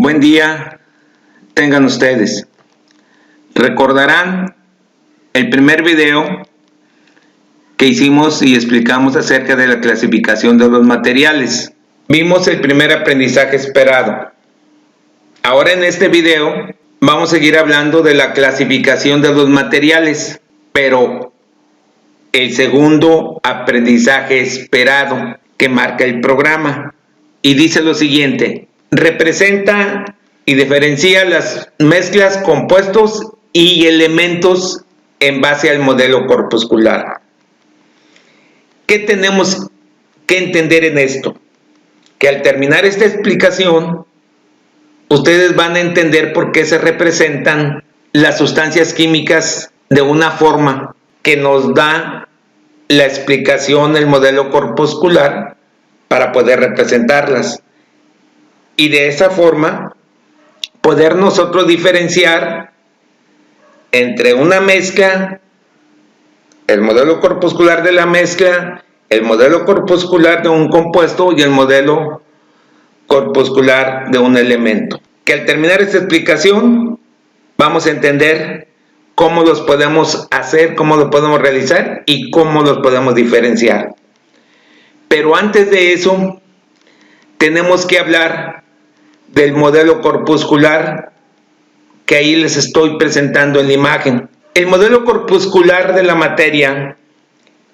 Buen día tengan ustedes. Recordarán el primer video que hicimos y explicamos acerca de la clasificación de los materiales. Vimos el primer aprendizaje esperado. Ahora en este video vamos a seguir hablando de la clasificación de los materiales, pero el segundo aprendizaje esperado que marca el programa. Y dice lo siguiente: representa y diferencia las mezclas, compuestos y elementos en base al modelo corpuscular. ¿Qué tenemos que entender en esto? Que al terminar esta explicación, ustedes van a entender por qué se representan las sustancias químicas de una forma que nos da la explicación, el modelo corpuscular, para poder representarlas. Y de esa forma, poder nosotros diferenciar entre una mezcla, el modelo corpuscular de la mezcla, el modelo corpuscular de un compuesto y el modelo corpuscular de un elemento. Que al terminar esta explicación, vamos a entender cómo los podemos hacer, cómo los podemos realizar y cómo los podemos diferenciar. Pero antes de eso, tenemos que hablar del modelo corpuscular que ahí les estoy presentando en la imagen. El modelo corpuscular de la materia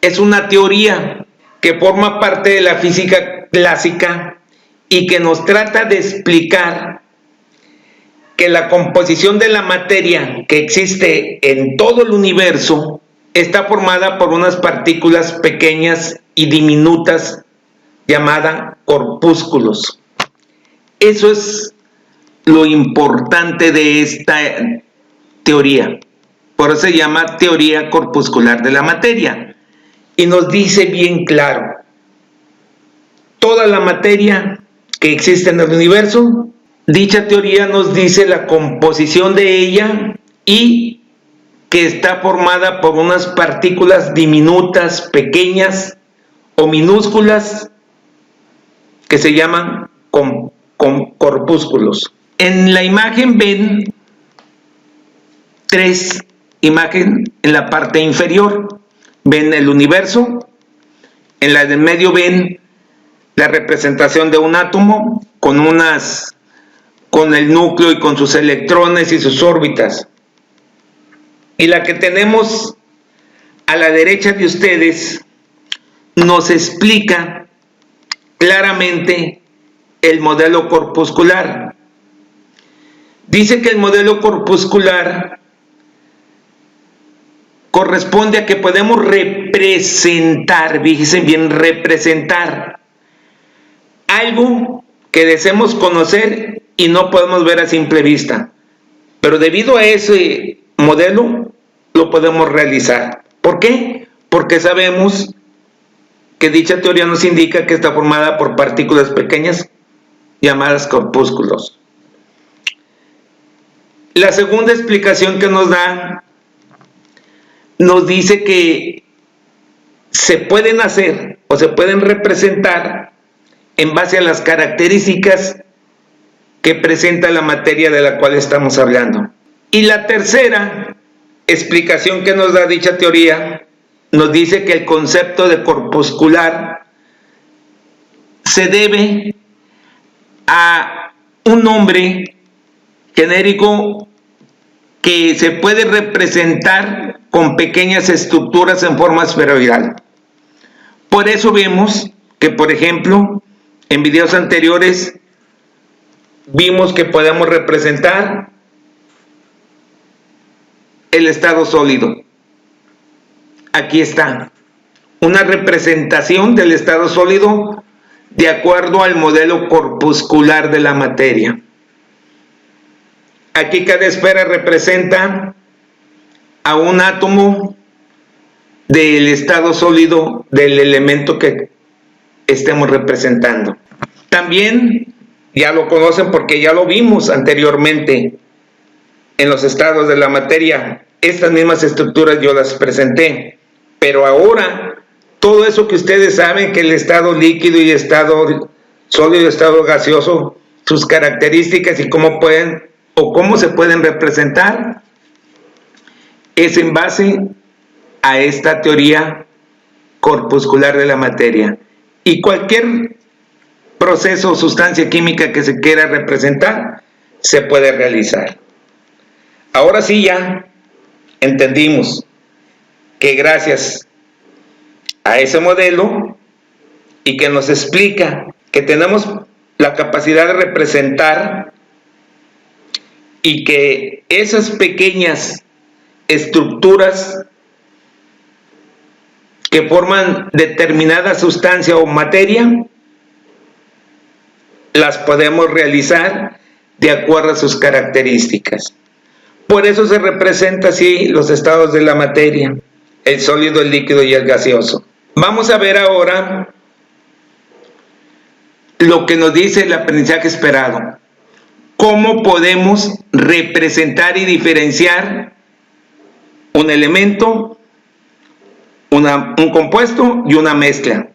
es una teoría que forma parte de la física clásica y que nos trata de explicar que la composición de la materia que existe en todo el universo está formada por unas partículas pequeñas y diminutas llamadas corpúsculos. Eso es lo importante de esta teoría. Por eso se llama teoría corpuscular de la materia. Y nos dice bien claro: toda la materia que existe en el universo, dicha teoría nos dice la composición de ella y que está formada por unas partículas diminutas, pequeñas o minúsculas que se llaman corpúsculos. En la imagen ven tres imágenes en la parte inferior. Ven el universo, en la del medio ven la representación de un átomo con el núcleo y con sus electrones y sus órbitas. Y la que tenemos a la derecha de ustedes nos explica claramente el modelo corpuscular. Dice que el modelo corpuscular corresponde a que podemos representar, fíjense bien, representar algo que deseemos conocer y no podemos ver a simple vista. Pero debido a ese modelo lo podemos realizar. ¿Por qué? Porque sabemos que dicha teoría nos indica que está formada por partículas pequeñas llamadas corpúsculos. La segunda explicación que nos da, nos dice que se pueden hacer o se pueden representar en base a las características que presenta la materia de la cual estamos hablando. Y la tercera explicación que nos da dicha teoría nos dice que el concepto de corpuscular se debe a un nombre genérico que se puede representar con pequeñas estructuras en forma esferoidal. Por eso vemos que, por ejemplo, en videos anteriores vimos que podemos representar el estado sólido. Aquí está una representación del estado sólido de acuerdo al modelo corpuscular de la materia. Aquí cada esfera representa a un átomo del estado sólido del elemento que estemos representando. También ya lo conocen porque ya lo vimos anteriormente en los estados de la materia. Estas mismas estructuras yo las presenté, pero ahora todo eso que ustedes saben, que el estado líquido y estado sólido y estado gaseoso sus características y cómo se pueden representar, es en base a esta teoría corpuscular de la materia. Y cualquier proceso o sustancia química que se quiera representar, se puede realizar. Ahora sí ya entendimos que gracias a ese modelo y que nos explica que tenemos la capacidad de representar y que esas pequeñas estructuras que forman determinada sustancia o materia, las podemos realizar de acuerdo a sus características. Por eso se representa así los estados de la materia, el sólido, el líquido y el gaseoso. Vamos a ver ahora lo que nos dice el aprendizaje esperado. ¿Cómo podemos representar y diferenciar un elemento, un compuesto y una mezcla?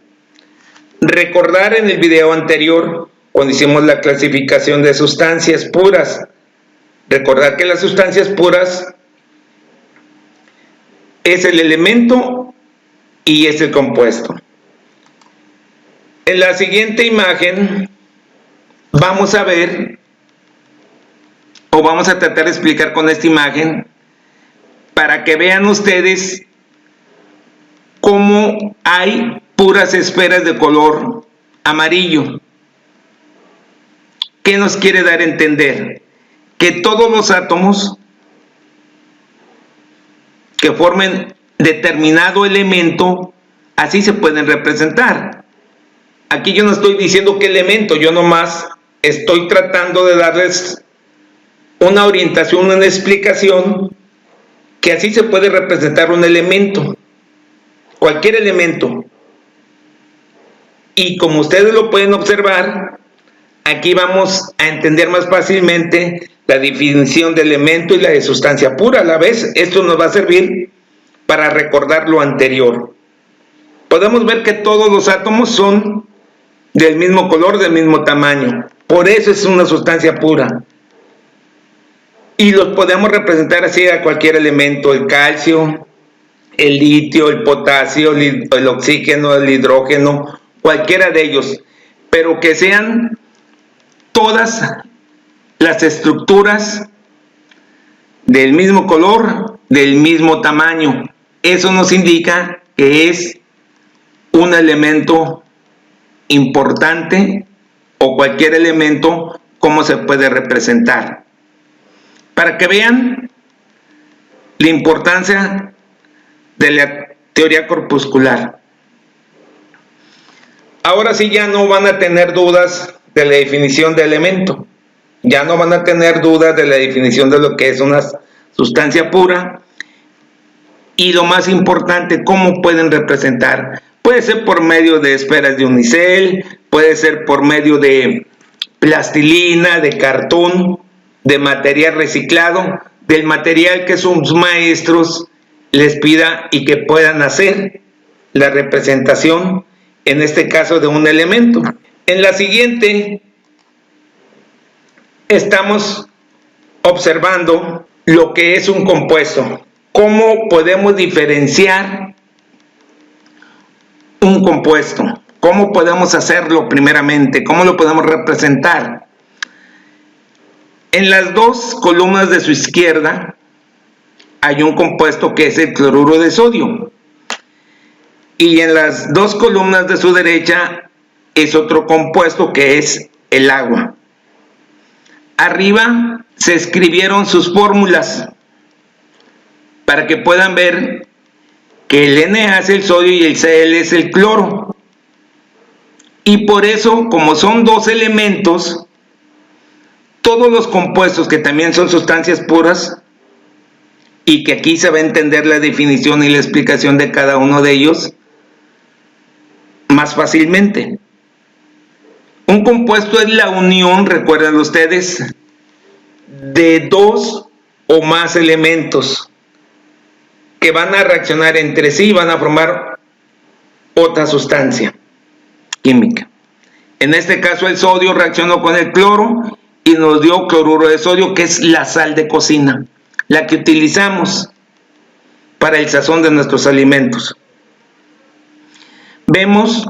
Recordar en el video anterior, cuando hicimos la clasificación de sustancias puras, recordar que las sustancias puras es el elemento y es el compuesto. En la siguiente imagen vamos a ver, o vamos a tratar de explicar con esta imagen, para que vean ustedes cómo hay puras esferas de color amarillo. ¿Qué nos quiere dar a entender? Que todos los átomos que formen determinado elemento, así se pueden representar. Aquí yo no estoy diciendo qué elemento, yo nomás estoy tratando de darles una orientación, una explicación, que así se puede representar un elemento, cualquier elemento. Y como ustedes lo pueden observar, aquí vamos a entender más fácilmente la definición de elemento y la de sustancia pura. A la vez, esto nos va a servir para recordar lo anterior. Podemos ver que todos los átomos son del mismo color, del mismo tamaño. Por eso es una sustancia pura. Y los podemos representar así a cualquier elemento: el calcio, el litio, el potasio, el oxígeno, el hidrógeno, cualquiera de ellos. Pero que sean todas las estructuras del mismo color, del mismo tamaño. Eso nos indica que es un elemento importante, o cualquier elemento, cómo se puede representar. Para que vean la importancia de la teoría corpuscular. Ahora sí ya no van a tener dudas de la definición de elemento. Ya no van a tener dudas de la definición de lo que es una sustancia pura. Y lo más importante, cómo pueden representar. Puede ser por medio de esferas de unicel, puede ser por medio de plastilina, de cartón, de material reciclado, del material que sus maestros les pida y que puedan hacer la representación, en este caso de un elemento. En la siguiente estamos observando lo que es un compuesto. ¿Cómo podemos diferenciar un compuesto? ¿Cómo podemos hacerlo primeramente? ¿Cómo lo podemos representar? En las dos columnas de su izquierda hay un compuesto que es el cloruro de sodio. Y en las dos columnas de su derecha es otro compuesto que es el agua. Arriba se escribieron sus fórmulas para que puedan ver que el Na es el sodio y el Cl es el cloro. Y por eso, como son dos elementos, todos los compuestos que también son sustancias puras, y que aquí se va a entender la definición y la explicación de cada uno de ellos más fácilmente. Un compuesto es la unión, recuerden ustedes, de dos o más elementos que van a reaccionar entre sí y van a formar otra sustancia química. En este caso el sodio reaccionó con el cloro y nos dio cloruro de sodio, que es la sal de cocina, la que utilizamos para el sazón de nuestros alimentos. Vemos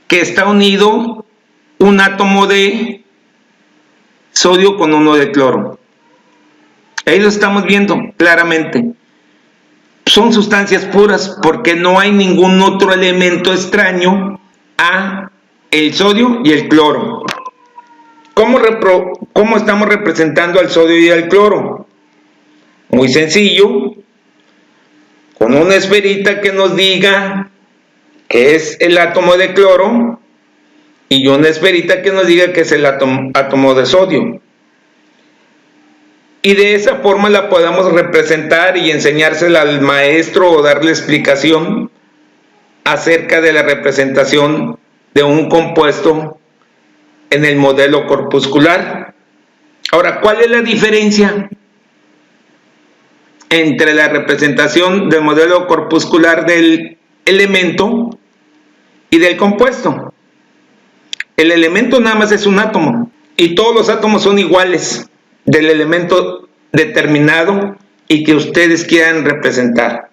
que está unido un átomo de sodio con uno de cloro. Ahí lo estamos viendo claramente. Son sustancias puras porque no hay ningún otro elemento extraño a el sodio y el cloro. ¿Cómo estamos representando al sodio y al cloro? Muy sencillo, con una esferita que nos diga que es el átomo de cloro y una esferita que nos diga que es el átomo de sodio. Y de esa forma la podamos representar y enseñársela al maestro o darle explicación acerca de la representación de un compuesto en el modelo corpuscular. Ahora, ¿cuál es la diferencia entre la representación del modelo corpuscular del elemento y del compuesto? El elemento nada más es un átomo y todos los átomos son iguales del elemento determinado y que ustedes quieran representar.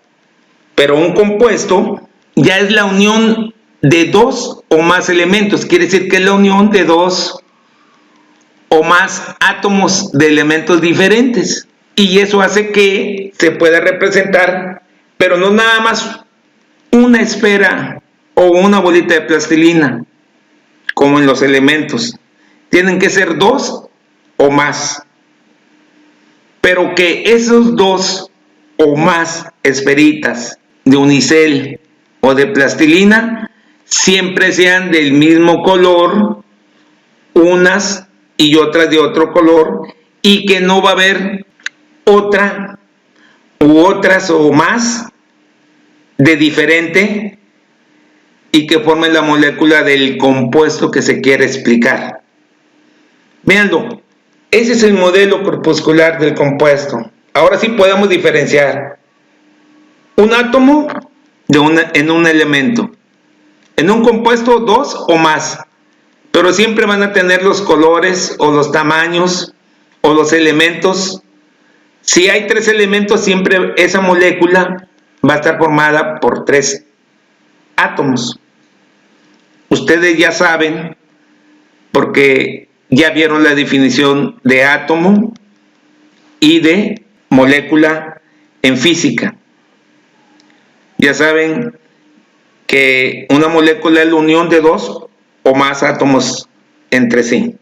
Pero un compuesto ya es la unión de dos o más elementos, quiere decir que es la unión de dos o más átomos de elementos diferentes. Y eso hace que se pueda representar, pero no nada más una esfera o una bolita de plastilina, como en los elementos. Tienen que ser dos o más. Pero que esos dos o más esferitas de unicel o de plastilina siempre sean del mismo color, unas y otras de otro color, y que no va a haber otra u otras o más de diferente y que formen la molécula del compuesto que se quiere explicar. Véanlo, ese es el modelo corpuscular del compuesto. Ahora sí podemos diferenciar un átomo en un elemento. En un compuesto, dos o más, pero siempre van a tener los colores o los tamaños o los elementos. Si hay tres elementos, siempre esa molécula va a estar formada por tres átomos. Ustedes ya saben, porque ya vieron la definición de átomo y de molécula en física. Ya saben que una molécula es la unión de dos o más átomos entre sí.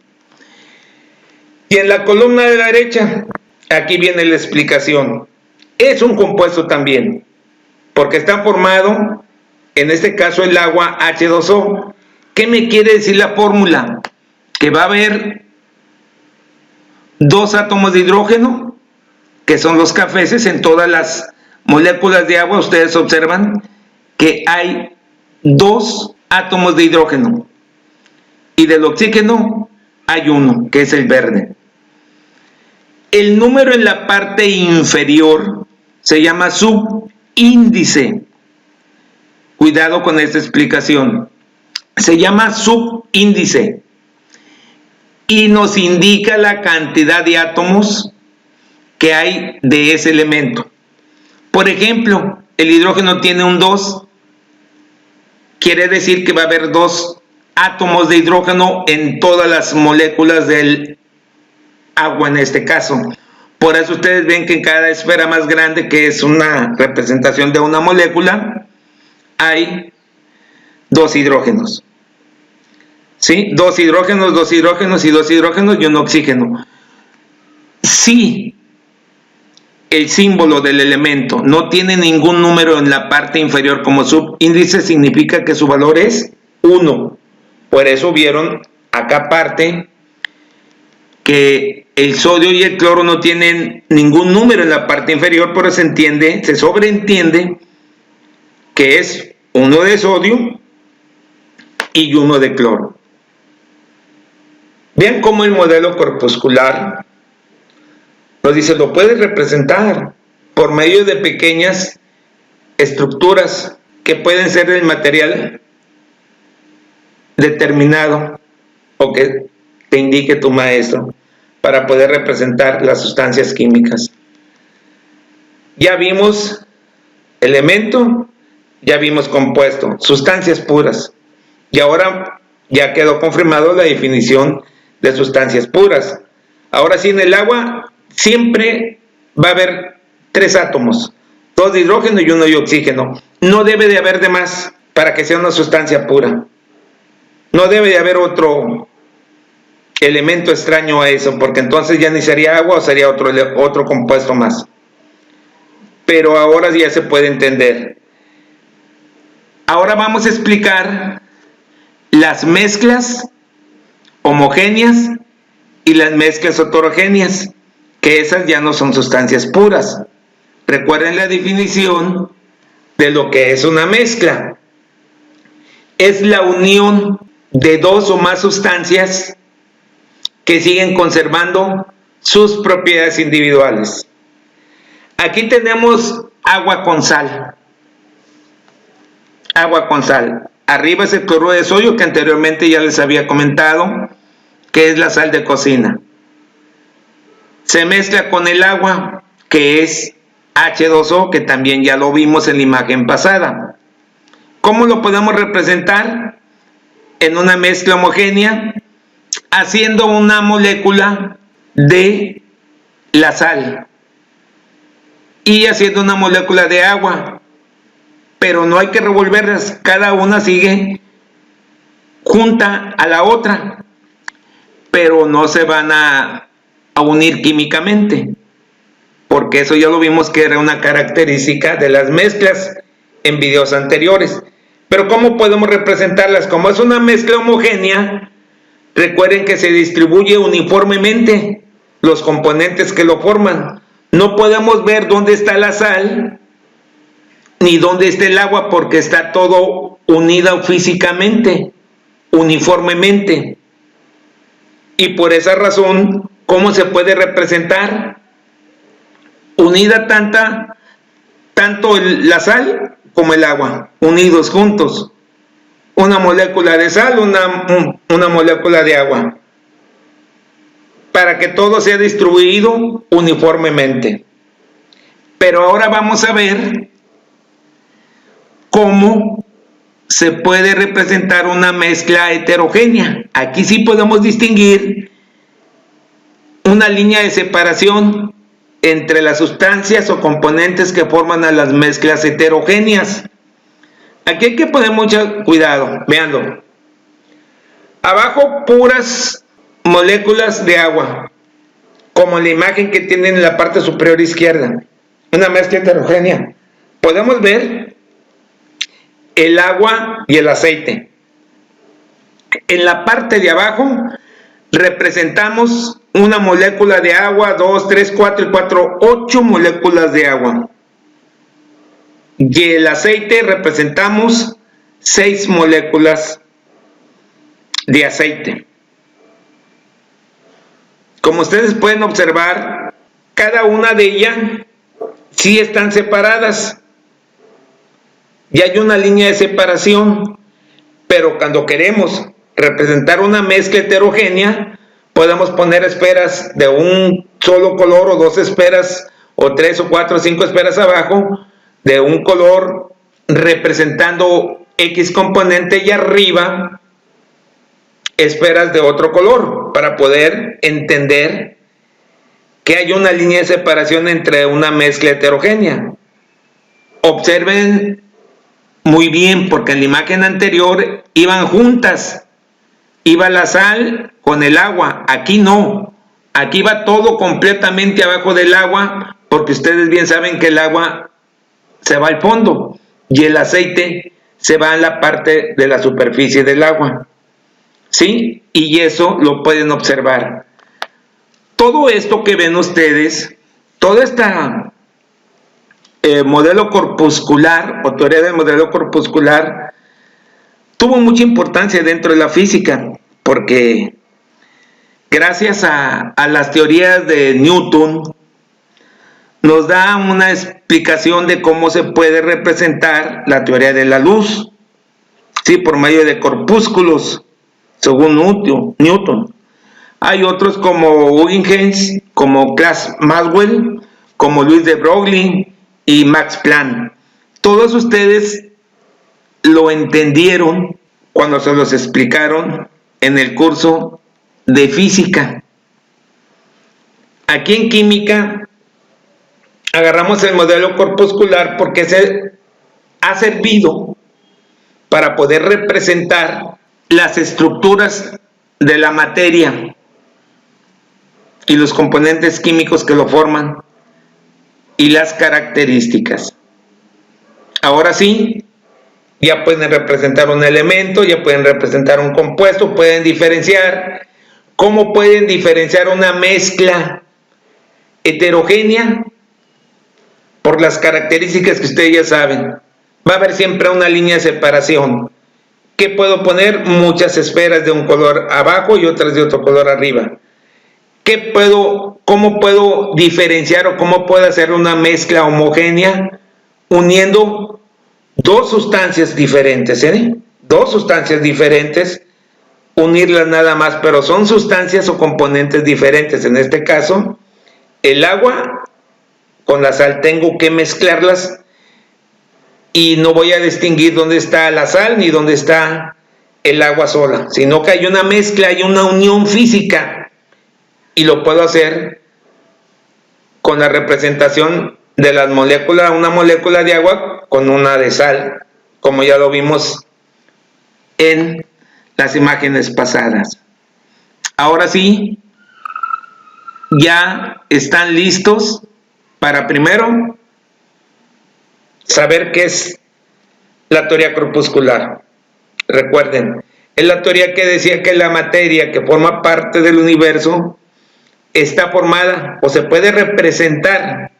Y en la columna de la derecha, aquí viene la explicación. Es un compuesto también, porque está formado, en este caso el agua H2O. ¿Qué me quiere decir la fórmula? Que va a haber dos átomos de hidrógeno, que son los cafeses. En todas las moléculas de agua ustedes observan que hay dos átomos de hidrógeno y del oxígeno hay uno, que es el verde. El número en la parte inferior se llama subíndice. Cuidado con esta explicación. Se llama subíndice y nos indica la cantidad de átomos que hay de ese elemento. Por ejemplo, el hidrógeno tiene un 2, quiere decir que va a haber dos átomos de hidrógeno en todas las moléculas del agua en este caso. Por eso ustedes ven que en cada esfera más grande, que es una representación de una molécula, hay dos hidrógenos. ¿Sí? Dos hidrógenos y dos hidrógenos y un oxígeno. Si el símbolo del elemento no tiene ningún número en la parte inferior como subíndice, significa que su valor es 1. Por eso vieron acá aparte que el sodio y el cloro no tienen ningún número en la parte inferior, pero se sobreentiende que es uno de sodio y uno de cloro. Vean cómo el modelo corpuscular nos dice, lo puedes representar por medio de pequeñas estructuras que pueden ser del material determinado o que te indique tu maestro para poder representar las sustancias químicas. Ya vimos elemento, ya vimos compuesto, sustancias puras. Y ahora ya quedó confirmado la definición de sustancias puras. Ahora sí, en el agua siempre va a haber 3 átomos, 2 de hidrógeno y 1 de oxígeno. No debe de haber de más para que sea una sustancia pura. No debe de haber otro elemento extraño a eso, porque entonces ya ni sería agua o sería otro compuesto más. Pero ahora ya se puede entender. Ahora vamos a explicar las mezclas homogéneas y las mezclas heterogéneas, que esas ya no son sustancias puras. Recuerden la definición de lo que es una mezcla. Es la unión de 2 o más sustancias que siguen conservando sus propiedades individuales. Aquí tenemos agua con sal. Agua con sal. Arriba es el cloruro de sodio, que anteriormente ya les había comentado, que es la sal de cocina. Se mezcla con el agua, que es H2O, que también ya lo vimos en la imagen pasada. ¿Cómo lo podemos representar? En una mezcla homogénea, haciendo una molécula de la sal y haciendo una molécula de agua, pero no hay que revolverlas, cada una sigue junta a la otra, pero no se van a unir químicamente, porque eso ya lo vimos que era una característica de las mezclas en videos anteriores. Pero ¿cómo podemos representarlas? Como es una mezcla homogénea, recuerden que se distribuye uniformemente los componentes que lo forman. No podemos ver dónde está la sal ni dónde está el agua, porque está todo unido físicamente, uniformemente. Y por esa razón, ¿cómo se puede representar? Unida tanto la sal como el agua, unidos juntos. Una molécula de sal, una molécula de agua, para que todo sea distribuido uniformemente. Pero ahora vamos a ver cómo se puede representar una mezcla heterogénea. Aquí sí podemos distinguir una línea de separación entre las sustancias o componentes que forman a las mezclas heterogéneas. Aquí hay que poner mucho cuidado, veanlo. Abajo puras moléculas de agua, como la imagen que tienen en la parte superior izquierda, una mezcla heterogénea. Podemos ver el agua y el aceite. En la parte de abajo representamos una molécula de agua, 2, 3, 4 y 4, 8 moléculas de agua. Y el aceite representamos 6 moléculas de aceite. Como ustedes pueden observar, cada una de ellas sí están separadas. Y hay una línea de separación, pero cuando queremos representar una mezcla heterogénea, podemos poner esferas de un solo color, o 2 esferas, o 3 o 4 o 5 esferas abajo, de un color representando X componente, y arriba esferas de otro color, para poder entender que hay una línea de separación entre una mezcla heterogénea. Observen muy bien, porque en la imagen anterior iban juntas, iba la sal con el agua. Aquí no, aquí va todo completamente abajo del agua, porque ustedes bien saben que el agua se va al fondo y el aceite se va en la parte de la superficie del agua, ¿sí? Y eso lo pueden observar. Todo esto que ven ustedes, toda esta modelo corpuscular o teoría del modelo corpuscular tuvo mucha importancia dentro de la física, porque gracias a las teorías de Newton nos da una explicación de cómo se puede representar la teoría de la luz, ¿sí? Por medio de corpúsculos. según Newton. Hay otros como Huygens, como Klaus Maxwell, como Louis de Broglie y Max Planck. Todos ustedes lo entendieron cuando se los explicaron en el curso de física. Aquí en química agarramos el modelo corpuscular porque se ha servido para poder representar las estructuras de la materia y los componentes químicos que lo forman y las características. Ahora sí, ya pueden representar un elemento, ya pueden representar un compuesto, pueden diferenciar. ¿Cómo pueden diferenciar una mezcla heterogénea? Por las características que ustedes ya saben. Va a haber siempre una línea de separación. ¿Qué puedo poner? Muchas esferas de un color abajo y otras de otro color arriba. ¿Cómo puedo diferenciar o cómo puedo hacer una mezcla homogénea uniendo dos sustancias diferentes? Dos sustancias diferentes, unirlas nada más, pero son sustancias o componentes diferentes. En este caso, el agua con la sal tengo que mezclarlas y no voy a distinguir dónde está la sal ni dónde está el agua sola, sino que hay una mezcla, hay una unión física. Y lo puedo hacer con la representación de las moléculas, una molécula de agua con una de sal, como ya lo vimos en las imágenes pasadas. Ahora sí, ya están listos para primero saber qué es la teoría corpuscular. Recuerden, es la teoría que decía que la materia que forma parte del universo está formada o se puede representar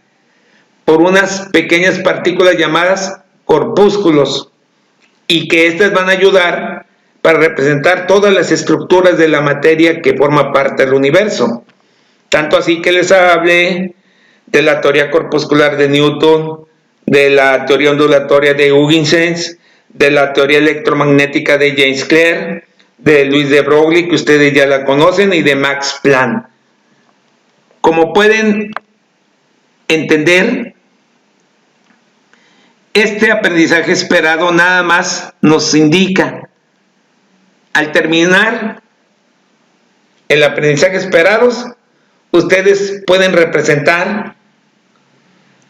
por unas pequeñas partículas llamadas corpúsculos y que estas van a ayudar para representar todas las estructuras de la materia que forma parte del universo. Tanto así que les hablé de la teoría corpuscular de Newton, de la teoría ondulatoria de Huygens, de la teoría electromagnética de James Clerk, de Louis de Broglie, que ustedes ya la conocen, y de Max Planck. Como pueden entender, este aprendizaje esperado nada más nos indica, al terminar el aprendizaje esperado, ustedes pueden representar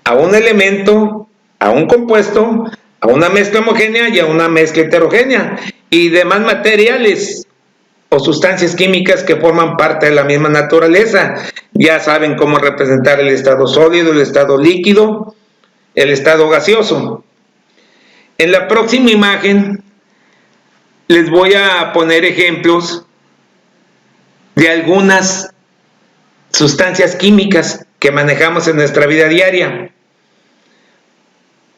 a un elemento, a un compuesto, a una mezcla homogénea y a una mezcla heterogénea y demás materiales o sustancias químicas que forman parte de la misma naturaleza. Ya saben cómo representar el estado sólido, el estado líquido, el estado gaseoso. En la próxima imagen les voy a poner ejemplos de algunas sustancias químicas que manejamos en nuestra vida diaria.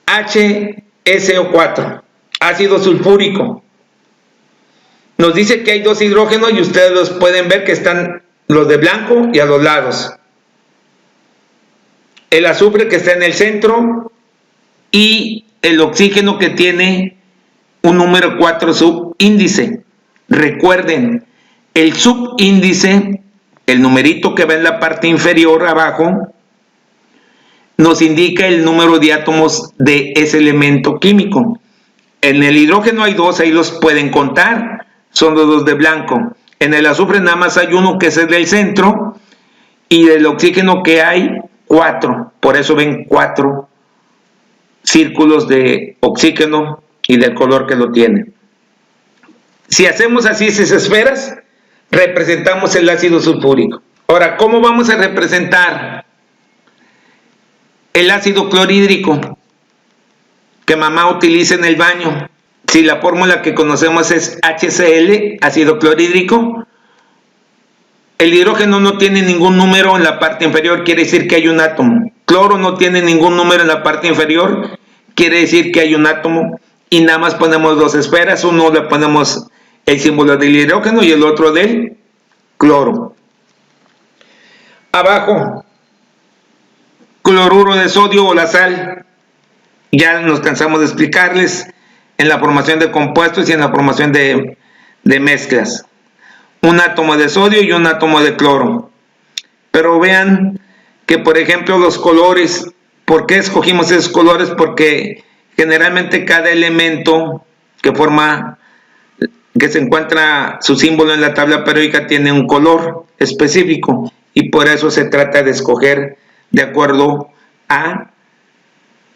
HSO4, ácido sulfúrico. Nos dice que hay dos hidrógenos y ustedes los pueden ver que están los de blanco y a los lados. El azufre que está en el centro y el oxígeno que tiene un número 4 subíndice. Recuerden, el subíndice, el numerito que va en la parte inferior abajo, nos indica el número de átomos de ese elemento químico. En el hidrógeno hay dos, ahí los pueden contar, son los dos de blanco. En el azufre nada más hay uno que es el del centro y del oxígeno que hay 4, por eso ven 4 círculos de oxígeno y del color que lo tiene. Si hacemos así esas esferas, representamos el ácido sulfúrico. Ahora, ¿cómo vamos a representar el ácido clorhídrico que mamá utiliza en el baño? Si la fórmula que conocemos es HCl, ácido clorhídrico, el hidrógeno no tiene ningún número en la parte inferior, quiere decir que hay un átomo. Cloro no tiene ningún número en la parte inferior, quiere decir que hay un átomo. Y nada más ponemos dos esferas, uno le ponemos el símbolo del hidrógeno y el otro del cloro. Abajo, cloruro de sodio o la sal. Ya nos cansamos de explicarles en la formación de compuestos y en la formación de mezclas. un átomo de sodio y un átomo de cloro. Pero vean que, por ejemplo, los colores, ¿por qué escogimos esos colores? Porque generalmente cada elemento que se encuentra su símbolo en la tabla periódica tiene un color específico, y por eso se trata de escoger de acuerdo a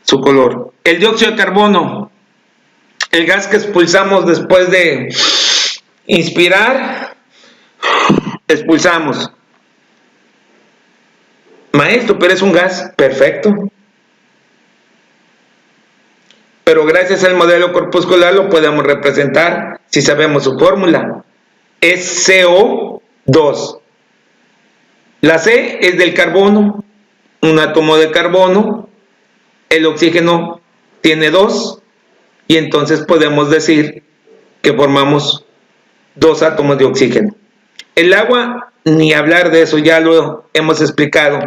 su color. El dióxido de carbono, el gas que expulsamos después de inspirar, expulsamos. Maestro, pero es un gas. Perfecto. Pero gracias al modelo corpuscular lo podemos representar si sabemos su fórmula. Es CO2. La C es del carbono, un átomo de carbono. El oxígeno tiene 2, y entonces podemos decir que formamos 2 átomos de oxígeno. El agua, ni hablar de eso, ya lo hemos explicado.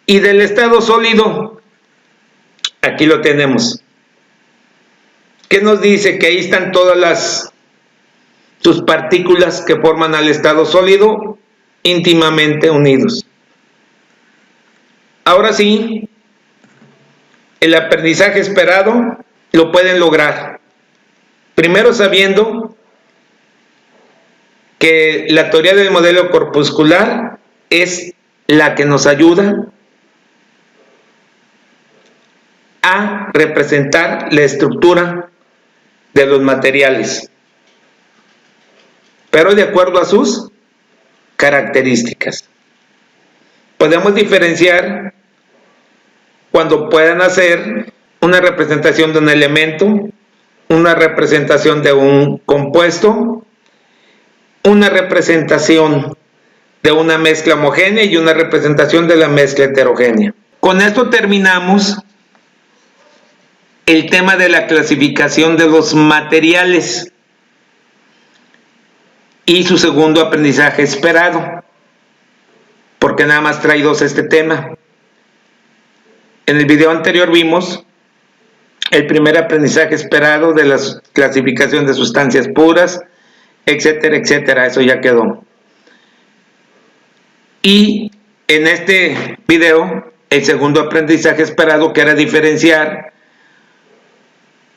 Y del estado sólido, aquí lo tenemos. ¿Qué nos dice? Que ahí están todas sus partículas que forman al estado sólido íntimamente unidos. Ahora sí, el aprendizaje esperado lo pueden lograr. Primero sabiendo que la teoría del modelo corpuscular es la que nos ayuda a representar la estructura de los materiales, pero de acuerdo a sus características. Podemos diferenciar cuando puedan hacer una representación de un elemento, una representación de un compuesto, una representación de una mezcla homogénea y una representación de la mezcla heterogénea. Con esto terminamos el tema de la clasificación de los materiales y su segundo aprendizaje esperado, porque nada más trae 2 este tema. En el video anterior vimos el primer aprendizaje esperado de la clasificación de sustancias puras, etcétera, etcétera. Eso ya quedó. Y en este video, el segundo aprendizaje esperado, que era diferenciar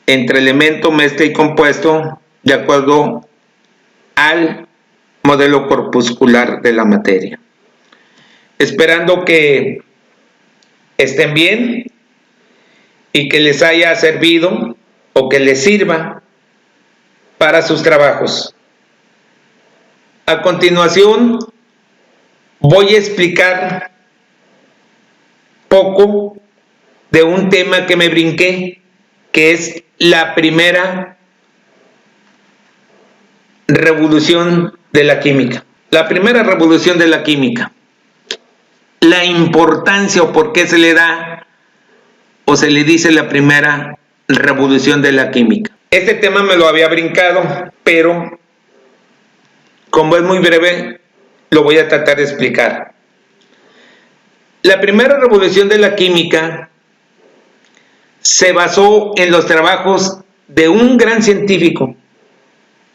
entre elemento, mezcla y compuesto de acuerdo al modelo corpuscular de la materia. Esperando que estén bien y que les haya servido o que les sirva para sus trabajos. A continuación voy a explicar poco de un tema que me brinqué, que es la primera revolución de la química. La primera revolución de la química. La importancia o por qué se le da o se le dice la primera revolución de la química. Este tema me lo había brincado, pero como es muy breve, lo voy a tratar de explicar. La primera revolución de la química se basó en los trabajos de un gran científico,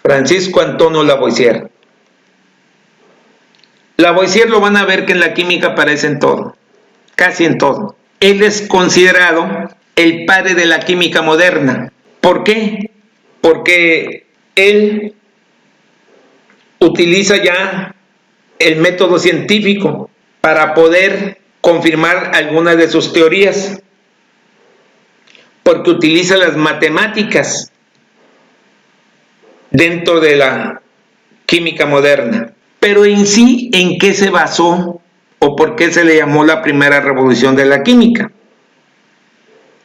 Francisco Antonio Lavoisier. Lavoisier lo van a ver que en la química aparece en todo, casi en todo. Él es considerado el padre de la química moderna. ¿Por qué? Porque él utiliza ya el método científico para poder confirmar algunas de sus teorías, porque utiliza las matemáticas dentro de la química moderna. Pero en sí, ¿en qué se basó o por qué se le llamó la primera revolución de la química?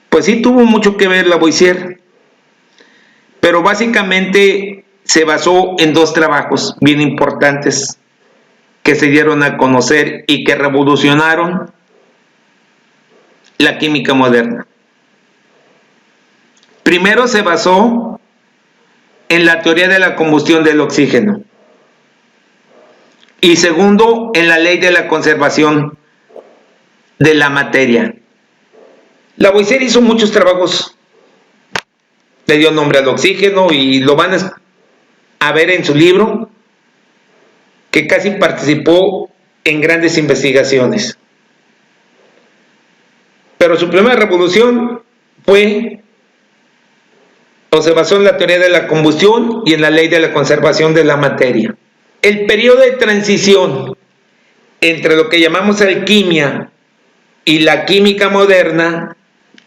Pues sí tuvo mucho que ver Lavoisier, pero básicamente se basó en 2 trabajos bien importantes que se dieron a conocer y que revolucionaron la química moderna. Primero se basó en la teoría de la combustión del oxígeno. Y segundo, en la ley de la conservación de la materia. Lavoisier hizo muchos trabajos, le dio nombre al oxígeno y lo van a ver en su libro, que casi participó en grandes investigaciones. Pero su primera revolución se basó en la teoría de la combustión y en la ley de la conservación de la materia. El periodo de transición entre lo que llamamos alquimia y la química moderna,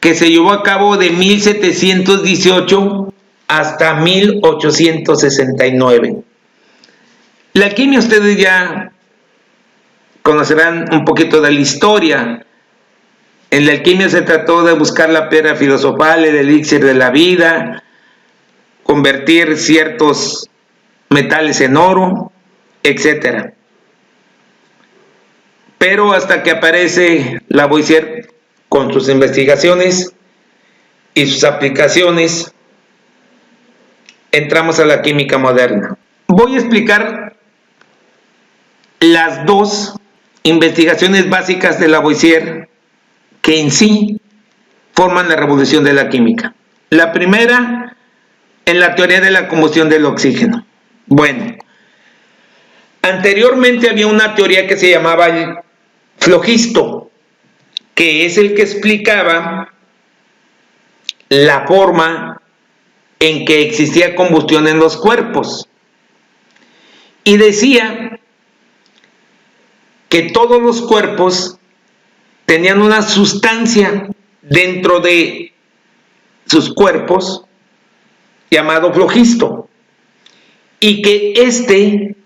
que se llevó a cabo de 1718 hasta 1869. La alquimia, ustedes ya conocerán un poquito de la historia. En la alquimia se trató de buscar la piedra filosofal, el elixir de la vida, convertir ciertos metales en oro, etc. Pero hasta que aparece Lavoisier con sus investigaciones y sus aplicaciones, entramos a la química moderna. Voy a explicar las dos investigaciones básicas de Lavoisier que en sí forman la revolución de la química. La primera, en la teoría de la combustión del oxígeno. Bueno, anteriormente había una teoría que se llamaba el flogisto, que es el que explicaba la forma en que existía combustión en los cuerpos. Y decía que todos los cuerpos tenían una sustancia dentro de sus cuerpos llamado flogisto, y que éste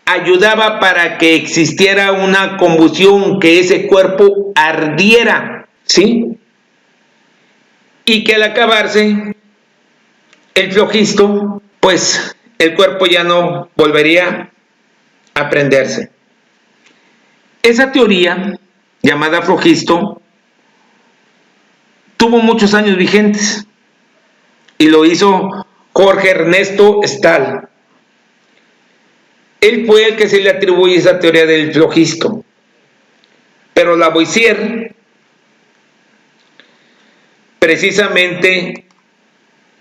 ayudaba para que existiera una combustión, que ese cuerpo ardiera, ¿sí? Y que al acabarse el flogisto, pues el cuerpo ya no volvería a prenderse. Esa teoría, llamada flogisto, tuvo muchos años vigentes y lo hizo Jorge Ernesto Stahl. Él fue el que se le atribuye esa teoría del flogisto. Pero Lavoisier, precisamente,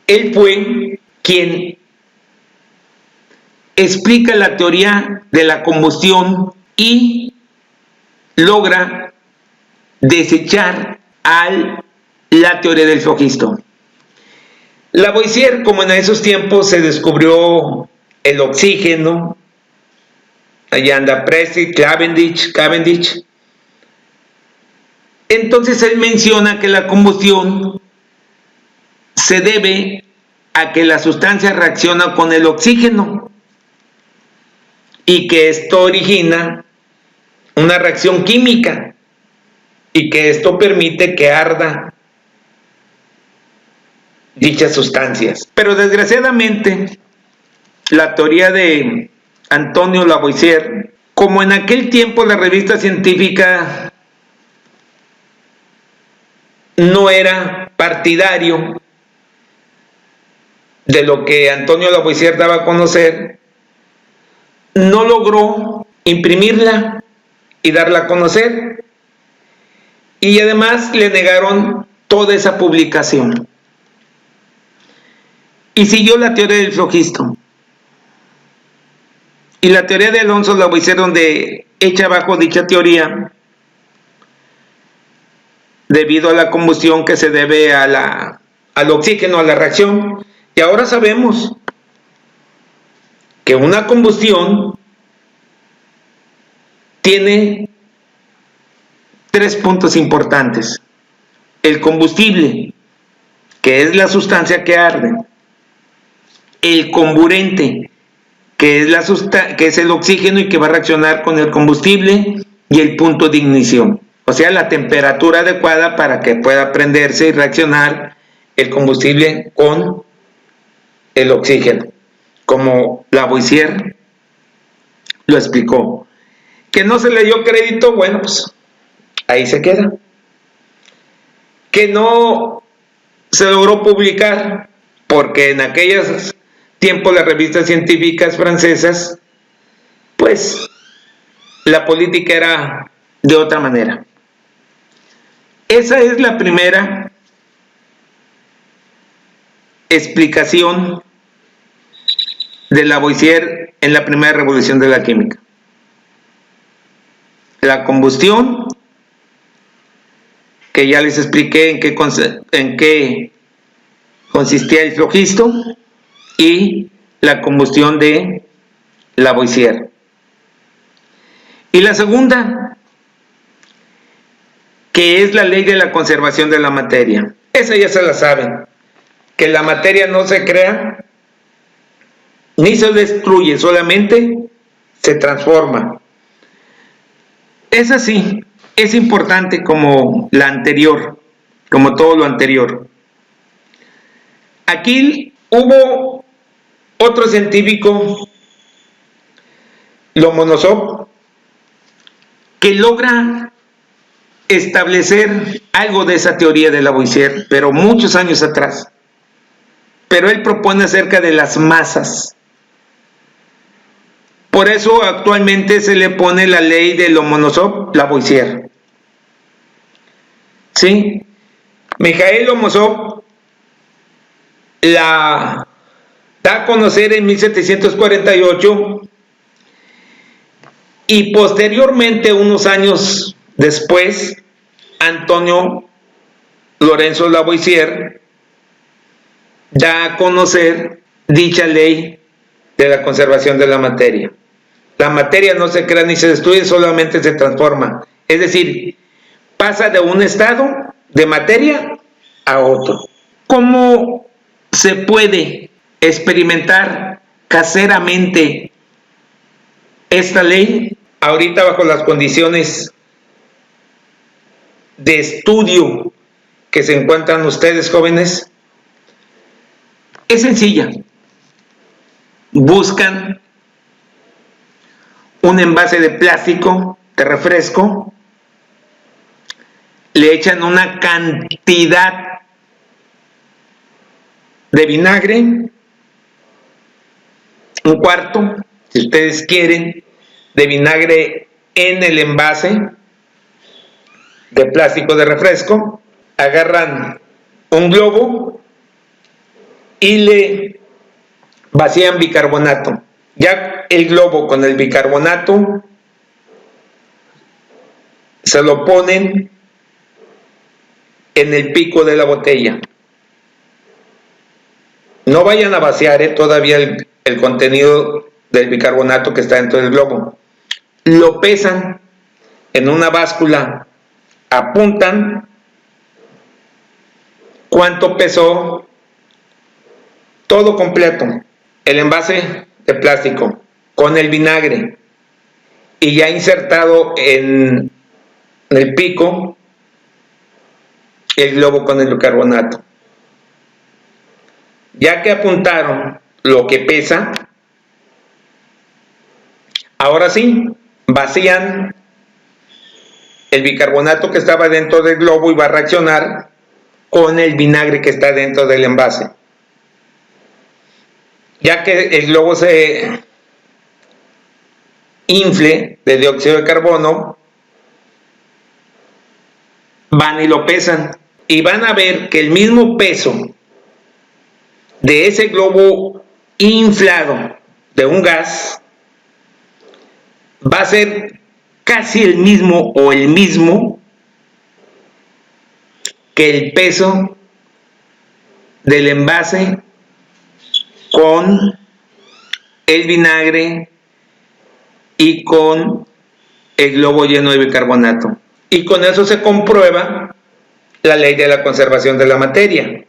él fue quien explica la teoría de la combustión y logra desechar la teoría del flogisto. Lavoisier, como en esos tiempos se descubrió el oxígeno, allá anda Presley, Cavendish, entonces él menciona que la combustión se debe a que la sustancia reacciona con el oxígeno y que esto origina una reacción química y que esto permite que arda dichas sustancias. Pero desgraciadamente la teoría de Antonio Lavoisier, como en aquel tiempo la revista científica no era partidario de lo que Antonio Lavoisier daba a conocer, no logró imprimirla y darla a conocer, y además le negaron toda esa publicación y siguió la teoría del flogisto y la teoría de Alonso Lavoisier, donde echa abajo dicha teoría debido a la combustión que se debe al oxígeno, a la reacción. Y ahora sabemos que una combustión tiene 3 puntos importantes: el combustible, que es la sustancia que arde; el comburente, que es el oxígeno y que va a reaccionar con el combustible; y el punto de ignición, o sea, la temperatura adecuada para que pueda prenderse y reaccionar el combustible con el oxígeno, como Lavoisier lo explicó. Que no se le dio crédito, bueno, pues ahí se queda. Que no se logró publicar porque en aquellos tiempos las revistas científicas francesas, pues la política era de otra manera. Esa es la primera explicación de Lavoisier en la primera revolución de la química. La combustión, que ya les expliqué en qué consistía el flogisto, y la combustión de Lavoisier. Y la segunda, que es la ley de la conservación de la materia. Esa ya se la saben, que la materia no se crea ni se destruye, solamente se transforma. Es así, es importante como la anterior, como todo lo anterior. Aquí hubo otro científico, Lomonosov, que logra establecer algo de esa teoría de Lavoisier, pero muchos años atrás. Pero él propone acerca de las masas. Por eso actualmente se le pone la ley de Lomonosov-Lavoisier. ¿Sí? Mikhail Lomonosov la da a conocer en 1748 y posteriormente, unos años después, Antonio Lorenzo Lavoisier da a conocer dicha ley de la conservación de la materia. La materia no se crea ni se destruye, solamente se transforma. Es decir, pasa de un estado de materia a otro. ¿Cómo se puede experimentar caseramente esta ley? Ahorita, bajo las condiciones de estudio que se encuentran ustedes, jóvenes, es sencilla. Buscan un envase de plástico de refresco, le echan una cantidad de vinagre, un cuarto, si ustedes quieren, de vinagre en el envase de plástico de refresco, agarran un globo y le vacían bicarbonato. Ya el globo con el bicarbonato se lo ponen en el pico de la botella. No vayan a vaciar todavía el contenido del bicarbonato que está dentro del globo. Lo pesan en una báscula, apuntan cuánto pesó todo completo, el envase de plástico con el vinagre, y ya insertado en el pico el globo con el bicarbonato. Ya que apuntaron lo que pesa, ahora sí vacían el bicarbonato que estaba dentro del globo y va a reaccionar con el vinagre que está dentro del envase. Ya que el globo se infle de dióxido de carbono, van y lo pesan y van a ver que el mismo peso de ese globo inflado de un gas va a ser casi el mismo o el mismo que el peso del envase con el vinagre y con el globo lleno de bicarbonato. Y con eso se comprueba la ley de la conservación de la materia.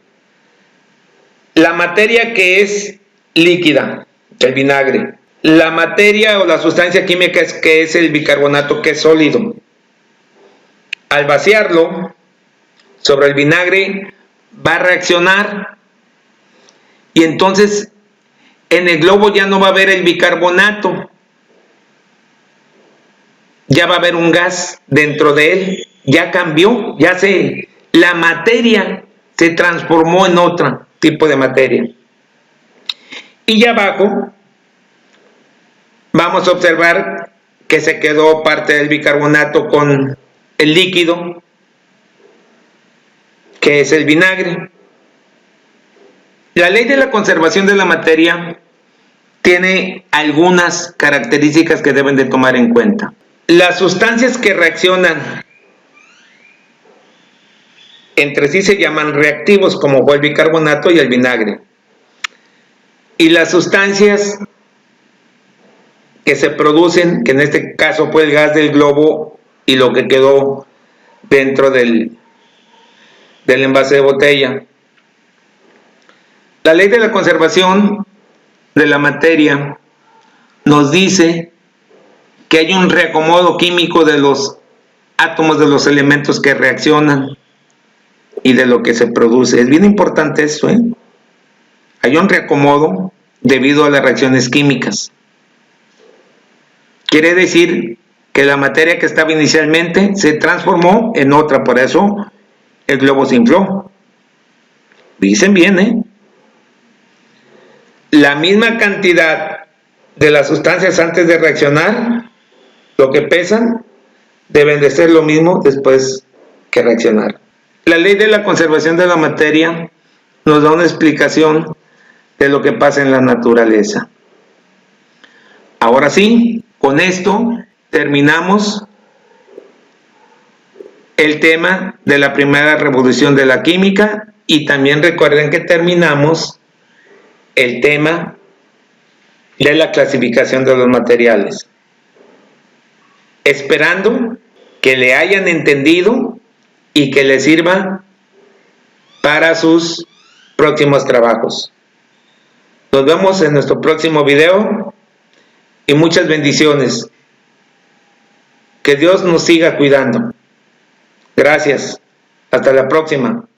La materia que es líquida, el vinagre. La materia o la sustancia química que es el bicarbonato, que es sólido. Al vaciarlo sobre el vinagre va a reaccionar y entonces en el globo ya no va a haber el bicarbonato, ya va a haber un gas dentro de él, ya cambió, la materia se transformó en otro tipo de materia. Y ya abajo vamos a observar que se quedó parte del bicarbonato con el líquido, que es el vinagre. La ley de la conservación de la materia tiene algunas características que deben de tomar en cuenta. Las sustancias que reaccionan entre sí se llaman reactivos, como fue el bicarbonato y el vinagre. Y las sustancias que se producen, que en este caso fue el gas del globo y lo que quedó dentro del envase de botella. La ley de la conservación de la materia nos dice que hay un reacomodo químico de los átomos de los elementos que reaccionan y de lo que se produce. Es bien importante eso, ¿eh? Hay un reacomodo debido a las reacciones químicas. Quiere decir que la materia que estaba inicialmente se transformó en otra, por eso el globo se infló. Dicen bien, ¿eh? La misma cantidad de las sustancias antes de reaccionar, lo que pesan, deben de ser lo mismo después que reaccionar. La ley de la conservación de la materia nos da una explicación de lo que pasa en la naturaleza. Ahora sí, con esto terminamos el tema de la primera revolución de la química y también recuerden que terminamos el tema de la clasificación de los materiales. Esperando que le hayan entendido y que les sirva para sus próximos trabajos. Nos vemos en nuestro próximo video y muchas bendiciones. Que Dios nos siga cuidando. Gracias. Hasta la próxima.